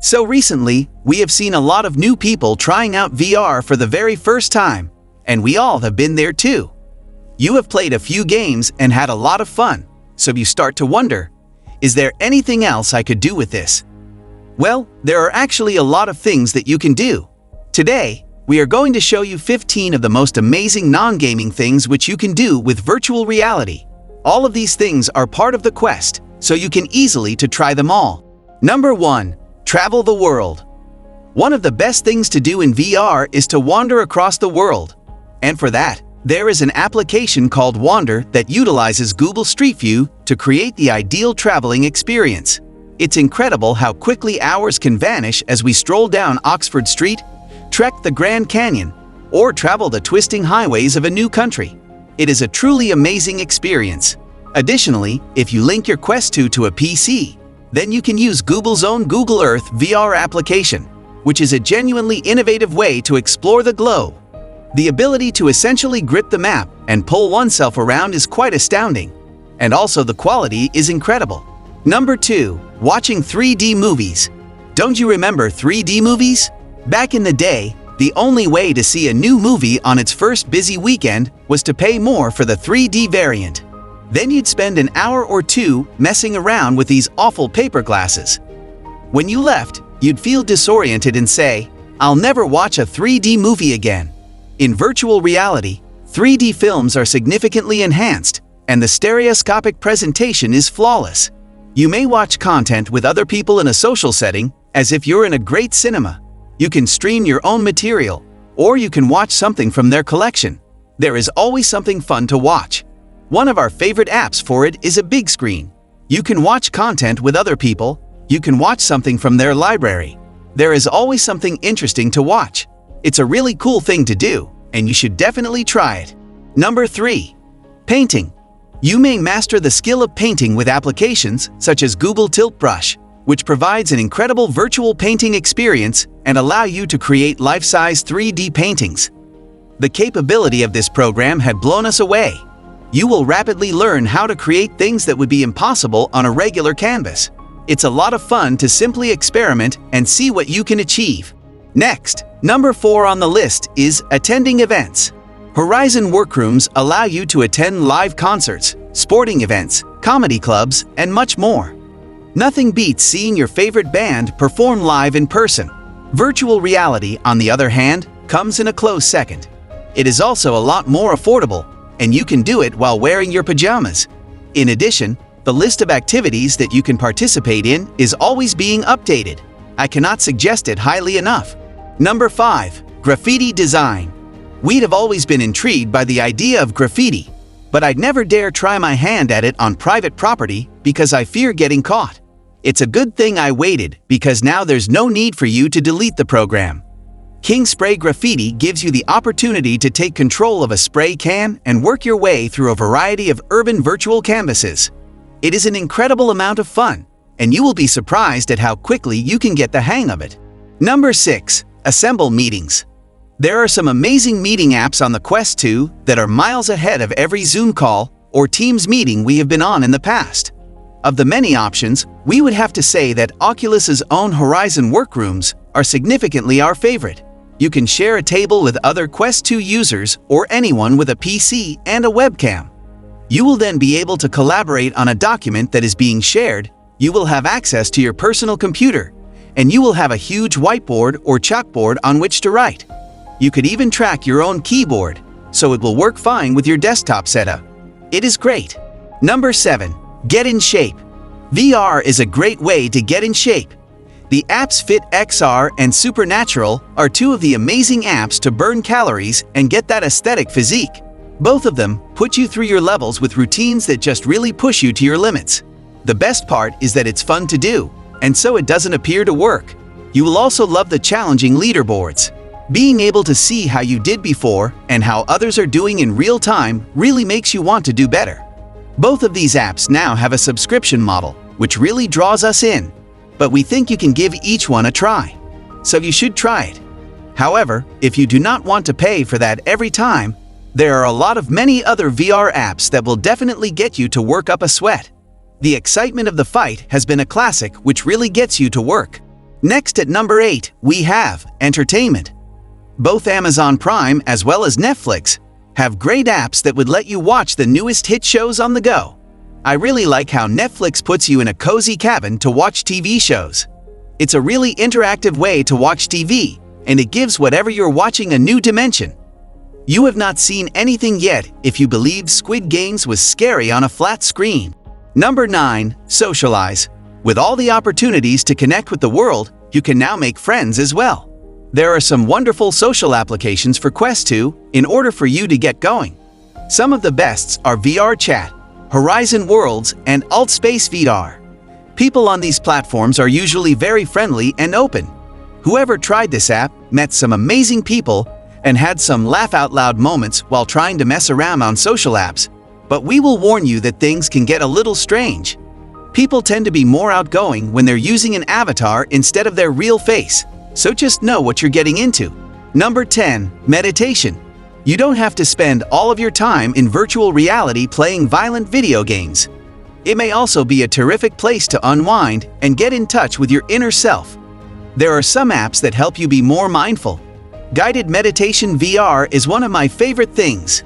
So recently, we have seen a lot of new people trying out VR for the very first time, and we all have been there too. You have played a few games and had a lot of fun, so you start to wonder, is there anything else I could do with this? Well, there are actually a lot of things that you can do. Today, we are going to show you 15 of the most amazing non-gaming things which you can do with virtual reality. All of these things are part of the quest, so you can easily try them all. Number 1. Travel the world. One of the best things to do in VR is to wander across the world. And for that, there is an application called Wander that utilizes Google Street View to create the ideal traveling experience. It's incredible how quickly hours can vanish as we stroll down Oxford Street, trek the Grand Canyon, or travel the twisting highways of a new country. It is a truly amazing experience. Additionally, if you link your Quest 2 to a PC, then you can use Google's own Google Earth VR application, which is a genuinely innovative way to explore the globe. The ability to essentially grip the map and pull oneself around is quite astounding, and also the quality is incredible. Number 2. Watching 3D movies. Don't you remember 3D movies? Back in the day, the only way to see a new movie on its first busy weekend was to pay more for the 3D variant. Then you'd spend an hour or two messing around with these awful paper glasses. When you left, you'd feel disoriented and say, "I'll never watch a 3D movie again." In virtual reality, 3D films are significantly enhanced, and the stereoscopic presentation is flawless. You may watch content with other people in a social setting, as if you're in a great cinema. You can stream your own material, or you can watch something from their collection. There is always something fun to watch. One of our favorite apps for it is a big screen. You can watch content with other people. You can watch something from their library. There is always something interesting to watch. It's a really cool thing to do, and you should definitely try it. Number 3. Painting. You may master the skill of painting with applications such as Google Tilt Brush, which provides an incredible virtual painting experience and allow you to create life-size 3D paintings. The capability of this program had blown us away. You will rapidly learn how to create things that would be impossible on a regular canvas. It's a lot of fun to simply experiment and see what you can achieve. Next, number 4 on the list is attending events. Horizon Workrooms allow you to attend live concerts, sporting events, comedy clubs, and much more. Nothing beats seeing your favorite band perform live in person. Virtual reality, on the other hand, comes in a close second. It is also a lot more affordable, and you can do it while wearing your pajamas. In addition, the list of activities that you can participate in is always being updated. I cannot suggest it highly enough. Number 5. Graffiti Design. We'd have always been intrigued by the idea of graffiti, but I'd never dare try my hand at it on private property because I fear getting caught. It's a good thing I waited, because now there's no need for you to delete the program. King Spray Graffiti gives you the opportunity to take control of a spray can and work your way through a variety of urban virtual canvases. It is an incredible amount of fun, and you will be surprised at how quickly you can get the hang of it. Number 6. Assemble Meetings. There are some amazing meeting apps on the Quest 2 that are miles ahead of every Zoom call or Teams meeting we have been on in the past. Of the many options, we would have to say that Oculus's own Horizon Workrooms are significantly our favorite. You can share a table with other Quest 2 users or anyone with a PC and a webcam. You will then be able to collaborate on a document that is being shared. You will have access to your personal computer, and you will have a huge whiteboard or chalkboard on which to write. You could even track your own keyboard, so it will work fine with your desktop setup. It is great. Number 7. Get in shape. VR is a great way to get in shape. The apps Fit XR and Supernatural are 2 of the amazing apps to burn calories and get that aesthetic physique. Both of them put you through your levels with routines that just really push you to your limits. The best part is that it's fun to do, and so it doesn't appear to work. You will also love the challenging leaderboards. Being able to see how you did before and how others are doing in real time really makes you want to do better. Both of these apps now have a subscription model, which really draws us in. But we think you can give each one a try, so you should try it. However, if you do not want to pay for that every time, there are a lot of many other VR apps that will definitely get you to work up a sweat. The excitement of the fight has been a classic which really gets you to work. Next at number 8, we have entertainment. Both Amazon Prime as well as Netflix have great apps that would let you watch the newest hit shows on the go. I really like how Netflix puts you in a cozy cabin to watch TV shows. It's a really interactive way to watch TV, and it gives whatever you're watching a new dimension. You have not seen anything yet if you believe Squid Games was scary on a flat screen. Number 9, Socialize. With all the opportunities to connect with the world, you can now make friends as well. There are some wonderful social applications for Quest 2 in order for you to get going. Some of the bests are VR Chat, Horizon Worlds, and AltSpace VR. People on these platforms are usually very friendly and open. Whoever tried this app met some amazing people and had some laugh-out-loud moments while trying to mess around on social apps. But we will warn you that things can get a little strange. People tend to be more outgoing when they're using an avatar instead of their real face, so just know what you're getting into. Number 10, meditation. You don't have to spend all of your time in virtual reality playing violent video games. It may also be a terrific place to unwind and get in touch with your inner self. There are some apps that help you be more mindful. Guided Meditation VR is one of my favorite things.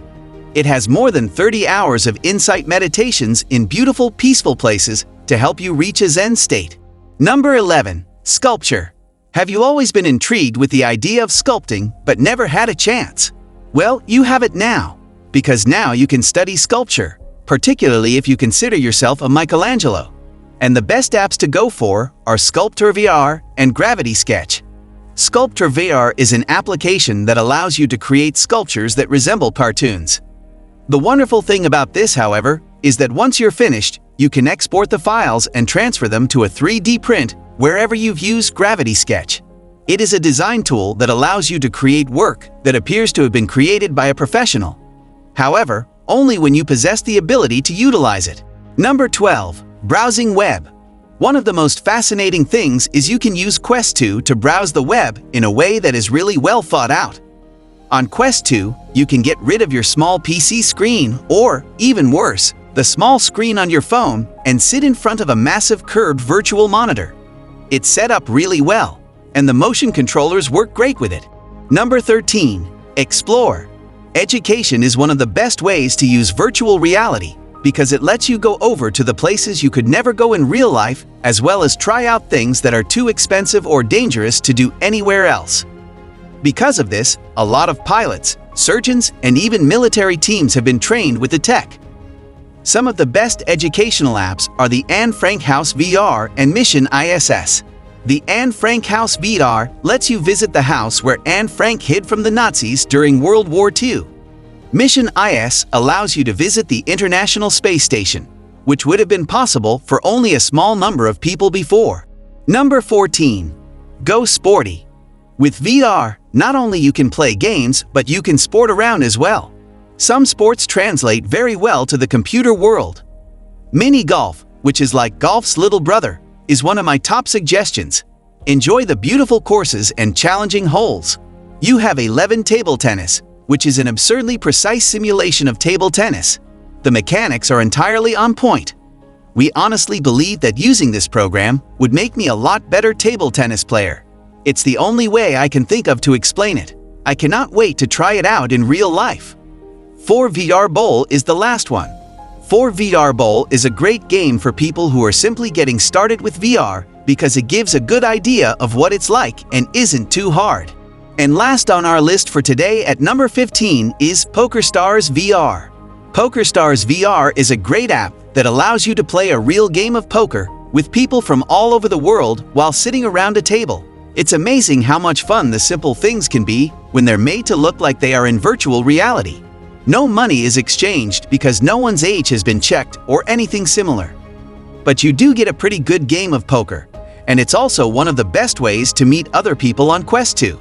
It has more than 30 hours of insight meditations in beautiful, peaceful places to help you reach a Zen state. Number 11, sculpture. Have you always been intrigued with the idea of sculpting but never had a chance? Well, you have it now, because now you can study sculpture, particularly if you consider yourself a Michelangelo. And the best apps to go for are Sculptor VR and Gravity Sketch. Sculptor VR is an application that allows you to create sculptures that resemble cartoons. The wonderful thing about this, however, is that once you're finished, you can export the files and transfer them to a 3D print wherever you've used Gravity Sketch. It is a design tool that allows you to create work that appears to have been created by a professional. However, only when you possess the ability to utilize it. Number 12, browsing web. One of the most fascinating things is you can use Quest 2 to browse the web in a way that is really well thought out. On Quest 2, you can get rid of your small PC screen or, even worse, the small screen on your phone and sit in front of a massive curved virtual monitor. It's set up really well, and the motion controllers work great with it. Number 13, explore. Education is one of the best ways to use virtual reality because it lets you go over to the places you could never go in real life, as well as try out things that are too expensive or dangerous to do anywhere else. Because of this, a lot of pilots, surgeons, and even military teams have been trained with the tech. Some of the best educational apps are the Anne Frank House VR and Mission ISS. The Anne Frank House VR lets you visit the house where Anne Frank hid from the Nazis during World War II. Mission IS allows you to visit the International Space Station, which would have been possible for only a small number of people before. Number 14, go Sporty. With VR, not only you can play games, but you can sport around as well. Some sports translate very well to the computer world. Mini golf, which is like golf's little brother, is one of my top suggestions. Enjoy the beautiful courses and challenging holes. You have 11 table tennis, which is an absurdly precise simulation of table tennis. The mechanics are entirely on point. We honestly believe that using this program would make me a lot better table tennis player. It's the only way I can think of to explain it. I cannot wait to try it out in real life. 4 VR Bowl is the last one. 4 VR Bowl is a great game for people who are simply getting started with VR because it gives a good idea of what it's like and isn't too hard. And last on our list for today at number 15 is PokerStars VR. PokerStars VR is a great app that allows you to play a real game of poker with people from all over the world while sitting around a table. It's amazing how much fun the simple things can be when they're made to look like they are in virtual reality. No money is exchanged because no one's age has been checked or anything similar. But you do get a pretty good game of poker, and it's also one of the best ways to meet other people on Quest 2.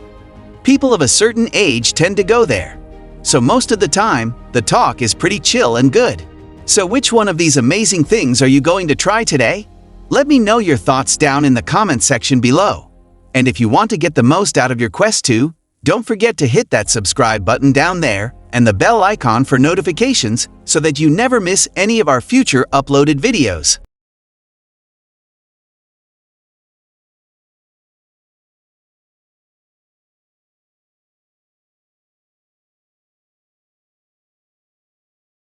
People of a certain age tend to go there, so most of the time, the talk is pretty chill and good. So which one of these amazing things are you going to try today? Let me know your thoughts down in the comment section below. And if you want to get the most out of your Quest 2, don't forget to hit that subscribe button down there and the bell icon for notifications so that you never miss any of our future uploaded videos.